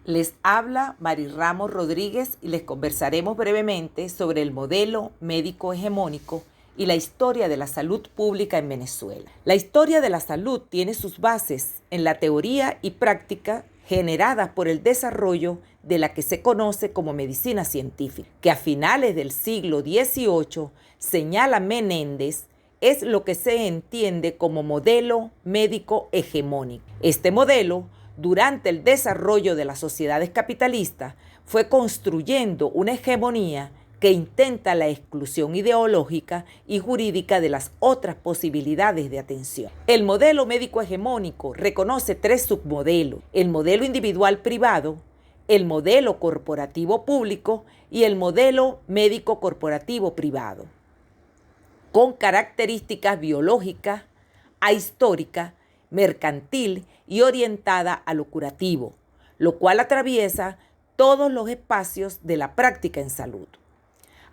Les habla Mari Ramos Rodríguez y les conversaremos brevemente sobre el modelo médico hegemónico y la historia de la salud pública en Venezuela. La historia de la salud tiene sus bases en la teoría y práctica generadas por el desarrollo de la que se conoce como medicina científica, que a finales del siglo XVIII, señala Menéndez, es lo que se entiende como modelo médico hegemónico. Este modelo, durante el desarrollo de las sociedades capitalistas, fue construyendo una hegemonía que intenta la exclusión ideológica y jurídica de las otras posibilidades de atención. El modelo médico hegemónico reconoce tres submodelos: el modelo individual privado, el modelo corporativo público y el modelo médico corporativo privado, con características biológicas, ahistóricas, mercantil y orientada a lo curativo, lo cual atraviesa todos los espacios de la práctica en salud.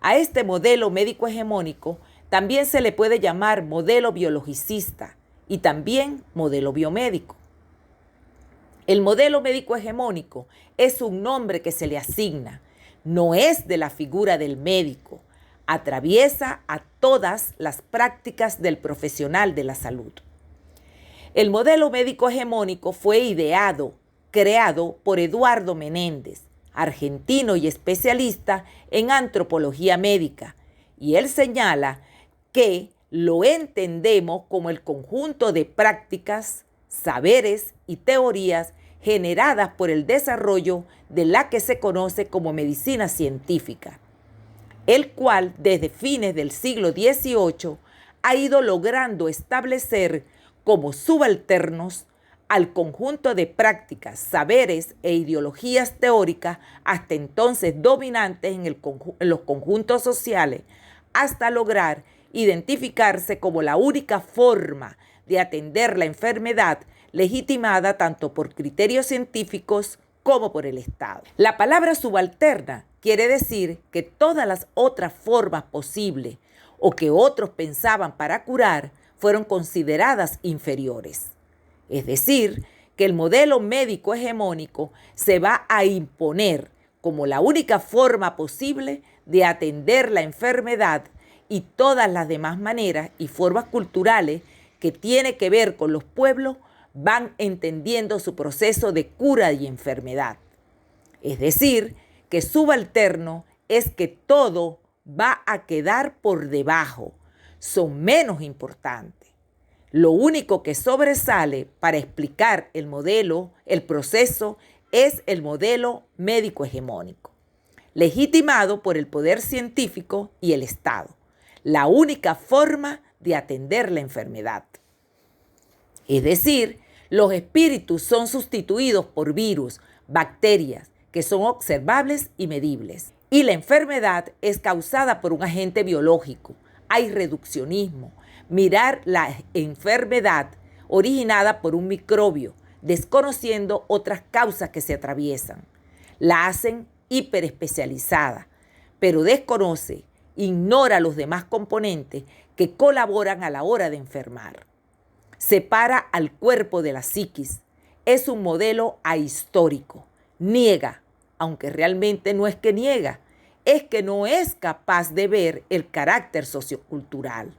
A este modelo médico hegemónico también se le puede llamar modelo biologicista y también modelo biomédico. El modelo médico hegemónico es un nombre que se le asigna, no es de la figura del médico, atraviesa a todas las prácticas del profesional de la salud. El modelo médico hegemónico fue ideado, creado por Eduardo Menéndez, argentino y especialista en antropología médica, y él señala que lo entendemos como el conjunto de prácticas, saberes y teorías generadas por el desarrollo de la que se conoce como medicina científica, el cual desde fines del siglo XVIII ha ido logrando establecer como subalternos al conjunto de prácticas, saberes e ideologías teóricas hasta entonces dominantes en los conjuntos sociales, hasta lograr identificarse como la única forma de atender la enfermedad legitimada tanto por criterios científicos como por el Estado. La palabra subalterna quiere decir que todas las otras formas posibles o que otros pensaban para curar fueron consideradas inferiores. Es decir, que el modelo médico hegemónico se va a imponer como la única forma posible de atender la enfermedad y todas las demás maneras y formas culturales que tiene que ver con los pueblos van entendiendo su proceso de cura y enfermedad. Es decir, que subalterno es que todo va a quedar por debajo, son menos importantes. Lo único que sobresale para explicar el modelo, el proceso, es el modelo médico hegemónico, legitimado por el poder científico y el Estado, la única forma de atender la enfermedad. Es decir, los espíritus son sustituidos por virus, bacterias, que son observables y medibles. Y la enfermedad es causada por un agente biológico. Hay reduccionismo, mirar la enfermedad originada por un microbio, desconociendo otras causas que se atraviesan. La hacen hiperespecializada, pero desconoce, ignora los demás componentes que colaboran a la hora de enfermar. Separa al cuerpo de la psiquis. Es un modelo ahistórico. Niega, aunque realmente no es que niega, es que no es capaz de ver el carácter sociocultural.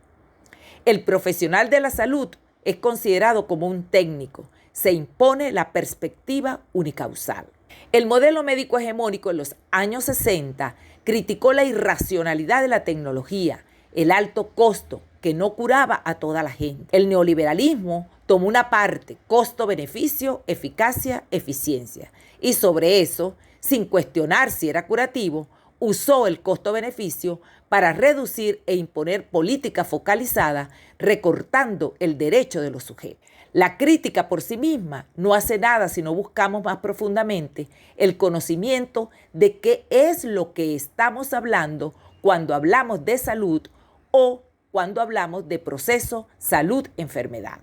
El profesional de la salud es considerado como un técnico. Se impone la perspectiva unicausal. El modelo médico hegemónico en los años 60 criticó la irracionalidad de la tecnología, el alto costo, que no curaba a toda la gente. El neoliberalismo tomó una parte, costo-beneficio, eficacia, eficiencia. Y sobre eso, sin cuestionar si era curativo, usó el costo-beneficio para reducir e imponer política focalizada, recortando el derecho de los sujetos. La crítica por sí misma no hace nada si no buscamos más profundamente el conocimiento de qué es lo que estamos hablando cuando hablamos de salud o cuando hablamos de proceso salud-enfermedad.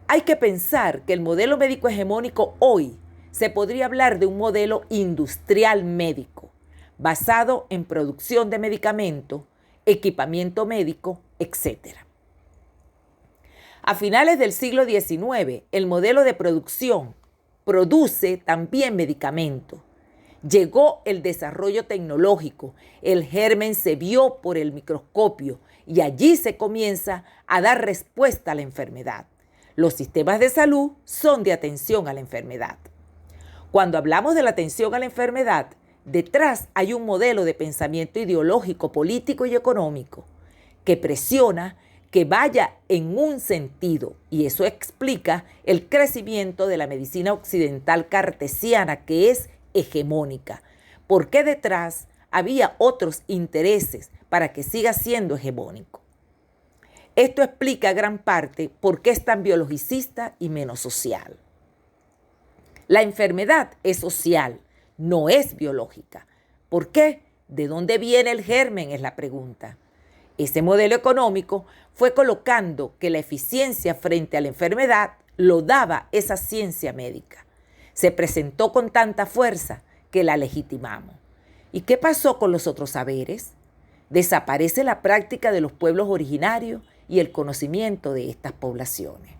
Hay que pensar que el modelo médico hegemónico hoy se podría hablar de un modelo industrial médico, basado en producción de medicamentos, equipamiento médico, etc. A finales del siglo XIX, el modelo de producción produce también medicamentos. Llegó el desarrollo tecnológico, el germen se vio por el microscopio y allí se comienza a dar respuesta a la enfermedad. Los sistemas de salud son de atención a la enfermedad. Cuando hablamos de la atención a la enfermedad, detrás hay un modelo de pensamiento ideológico, político y económico que presiona que vaya en un sentido, y eso explica el crecimiento de la medicina occidental cartesiana, que es hegemónica, porque detrás había otros intereses para que siga siendo hegemónico. Esto explica gran parte por qué es tan biologicista y menos social. La enfermedad es social, no es biológica. ¿Por qué? ¿De dónde viene el germen? Es la pregunta. Ese modelo económico fue colocando que la eficiencia frente a la enfermedad lo daba esa ciencia médica. Se presentó con tanta fuerza que la legitimamos. ¿Y qué pasó con los otros saberes? Desaparece la práctica de los pueblos originarios y el conocimiento de estas poblaciones.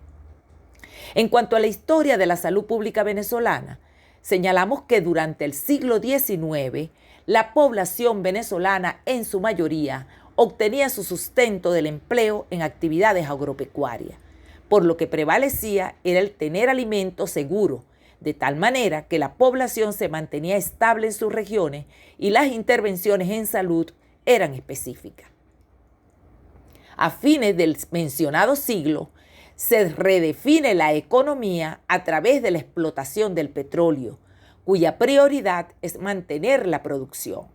En cuanto a la historia de la salud pública venezolana, señalamos que durante el siglo XIX, la población venezolana en su mayoría obtenía su sustento del empleo en actividades agropecuarias, por lo que prevalecía era el tener alimentos seguros, de tal manera que la población se mantenía estable en sus regiones y las intervenciones en salud eran específicas. A fines del mencionado siglo, se redefine la economía a través de la explotación del petróleo, cuya prioridad es mantener la producción.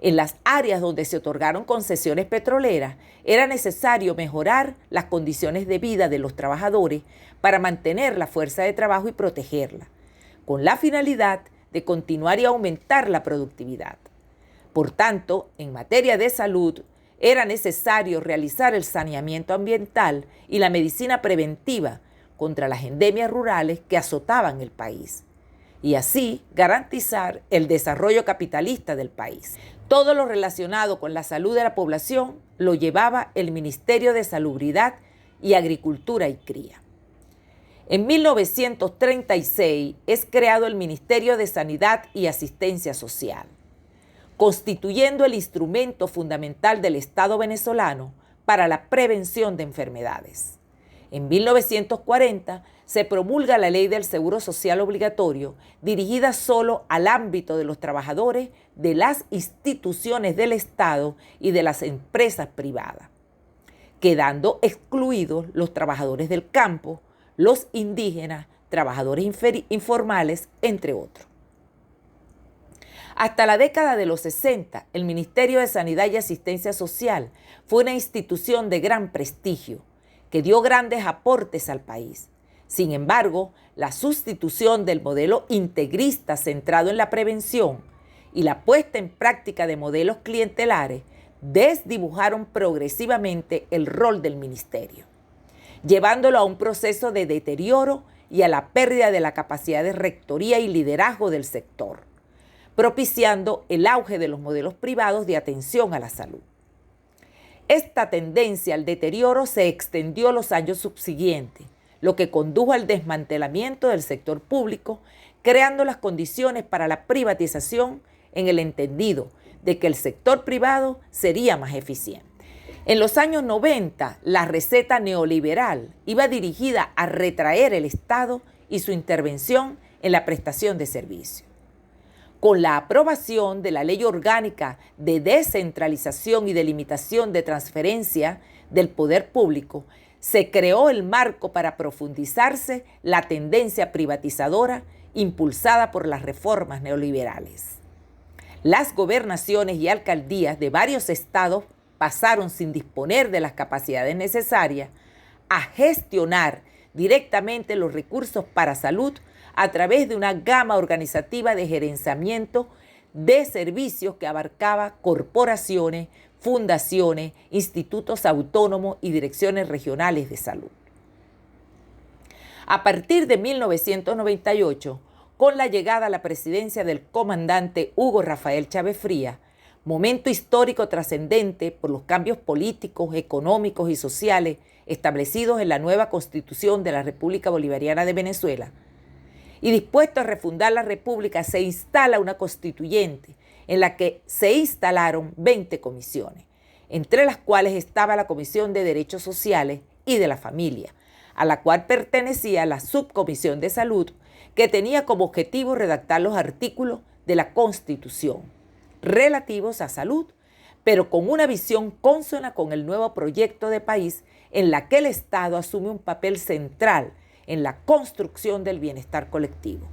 En las áreas donde se otorgaron concesiones petroleras, era necesario mejorar las condiciones de vida de los trabajadores para mantener la fuerza de trabajo y protegerla, con la finalidad de continuar y aumentar la productividad. Por tanto, en materia de salud, era necesario realizar el saneamiento ambiental y la medicina preventiva contra las endemias rurales que azotaban el país, y así garantizar el desarrollo capitalista del país. Todo lo relacionado con la salud de la población lo llevaba el Ministerio de Salubridad y Agricultura y Cría. En 1936 es creado el Ministerio de Sanidad y Asistencia Social, constituyendo el instrumento fundamental del Estado venezolano para la prevención de enfermedades. En 1940 se promulga la Ley del Seguro Social Obligatorio, dirigida solo al ámbito de los trabajadores de las instituciones del Estado y de las empresas privadas, quedando excluidos los trabajadores del campo, los indígenas, trabajadores informales, entre otros. Hasta la década de los 60, el Ministerio de Sanidad y Asistencia Social fue una institución de gran prestigio, que dio grandes aportes al país. Sin embargo, la sustitución del modelo integrista centrado en la prevención y la puesta en práctica de modelos clientelares desdibujaron progresivamente el rol del ministerio, llevándolo a un proceso de deterioro y a la pérdida de la capacidad de rectoría y liderazgo del sector, propiciando el auge de los modelos privados de atención a la salud. Esta tendencia al deterioro se extendió los años subsiguientes, lo que condujo al desmantelamiento del sector público, creando las condiciones para la privatización en el entendido de que el sector privado sería más eficiente. En los años 90, la receta neoliberal iba dirigida a retraer el Estado y su intervención en la prestación de servicios. Con la aprobación de la Ley Orgánica de Descentralización y Delimitación de Transferencia del Poder Público, se creó el marco para profundizarse la tendencia privatizadora impulsada por las reformas neoliberales. Las gobernaciones y alcaldías de varios estados pasaron, sin disponer de las capacidades necesarias, a gestionar directamente los recursos para salud a través de una gama organizativa de gerenciamiento de servicios que abarcaba corporaciones, fundaciones, institutos autónomos y direcciones regionales de salud. A partir de 1998, con la llegada a la presidencia del comandante Hugo Rafael Chávez Frías, momento histórico trascendente por los cambios políticos, económicos y sociales establecidos en la nueva Constitución de la República Bolivariana de Venezuela, y dispuesto a refundar la República, se instala una constituyente en la que se instalaron 20 comisiones, entre las cuales estaba la Comisión de Derechos Sociales y de la Familia, a la cual pertenecía la Subcomisión de Salud, que tenía como objetivo redactar los artículos de la Constitución relativos a salud, pero con una visión consona con el nuevo proyecto de país en la que el Estado asume un papel central en la construcción del bienestar colectivo,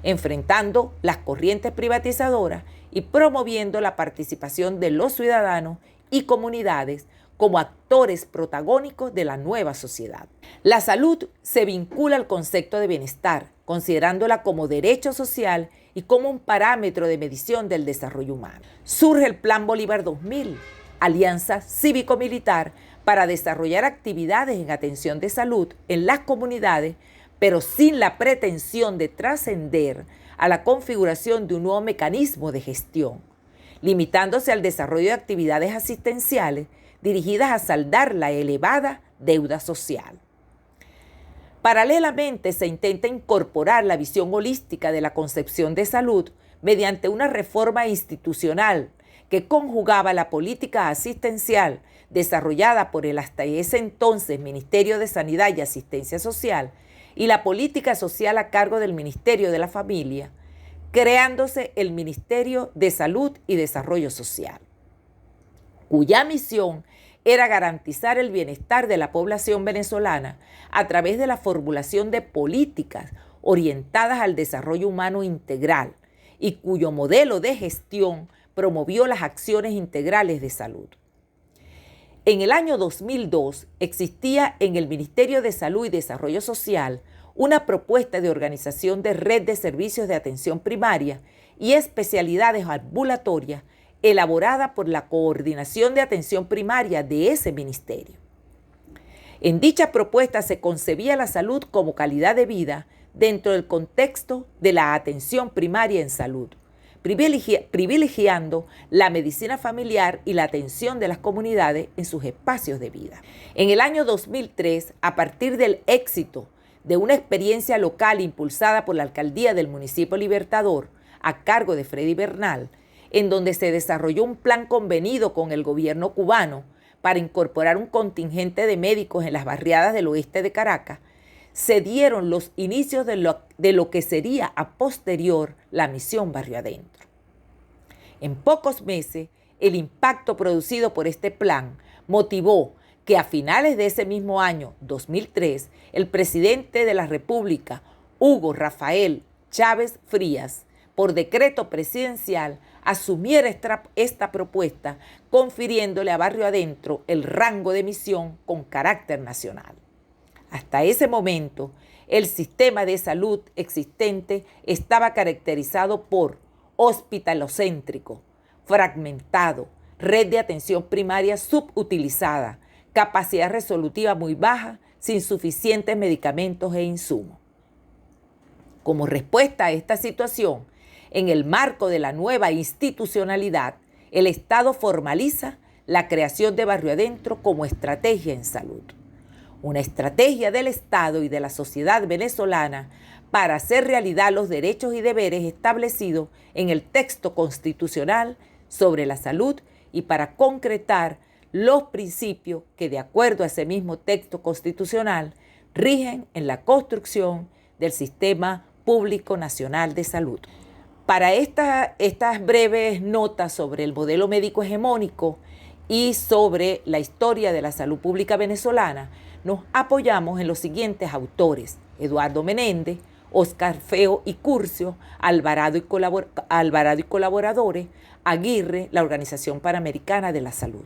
enfrentando las corrientes privatizadoras y promoviendo la participación de los ciudadanos y comunidades como actores protagónicos de la nueva sociedad. La salud se vincula al concepto de bienestar, considerándola como derecho social y como un parámetro de medición del desarrollo humano. Surge el Plan Bolívar 2000, alianza cívico-militar para desarrollar actividades en atención de salud en las comunidades, pero sin la pretensión de trascender a la configuración de un nuevo mecanismo de gestión, limitándose al desarrollo de actividades asistenciales dirigidas a saldar la elevada deuda social. Paralelamente, se intenta incorporar la visión holística de la concepción de salud mediante una reforma institucional que conjugaba la política asistencial desarrollada por el hasta ese entonces Ministerio de Sanidad y Asistencia Social y la política social a cargo del Ministerio de la Familia, creándose el Ministerio de Salud y Desarrollo Social, cuya misión era garantizar el bienestar de la población venezolana a través de la formulación de políticas orientadas al desarrollo humano integral y cuyo modelo de gestión promovió las acciones integrales de salud. En el año 2002 existía en el Ministerio de Salud y Desarrollo Social una propuesta de organización de red de servicios de atención primaria y especialidades ambulatorias elaborada por la Coordinación de Atención Primaria de ese ministerio. En dicha propuesta se concebía la salud como calidad de vida dentro del contexto de la atención primaria en salud, privilegiando la medicina familiar y la atención de las comunidades en sus espacios de vida. En el año 2003, a partir del éxito de una experiencia local impulsada por la alcaldía del municipio Libertador, a cargo de Freddy Bernal, en donde se desarrolló un plan convenido con el gobierno cubano para incorporar un contingente de médicos en las barriadas del oeste de Caracas, se dieron los inicios de lo que sería a posterior la misión Barrio Adentro. En pocos meses, el impacto producido por este plan motivó que a finales de ese mismo año, 2003, el presidente de la República, Hugo Rafael Chávez Frías, por decreto presidencial, asumiera esta propuesta, confiriéndole a Barrio Adentro el rango de misión con carácter nacional. Hasta ese momento, el sistema de salud existente estaba caracterizado por hospitalocéntrico, fragmentado, red de atención primaria subutilizada, capacidad resolutiva muy baja, sin suficientes medicamentos e insumos. Como respuesta a esta situación, en el marco de la nueva institucionalidad, el Estado formaliza la creación de Barrio Adentro como estrategia en salud. Una estrategia del Estado y de la sociedad venezolana para hacer realidad los derechos y deberes establecidos en el texto constitucional sobre la salud y para concretar los principios que, de acuerdo a ese mismo texto constitucional, rigen en la construcción del Sistema Público Nacional de Salud. Para estas breves notas sobre el modelo médico hegemónico y sobre la historia de la salud pública venezolana, nos apoyamos en los siguientes autores: Eduardo Menéndez, Oscar Feo y Curcio, Alvarado y colaboradores, Aguirre, la Organización Panamericana de la Salud.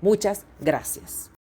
Muchas gracias.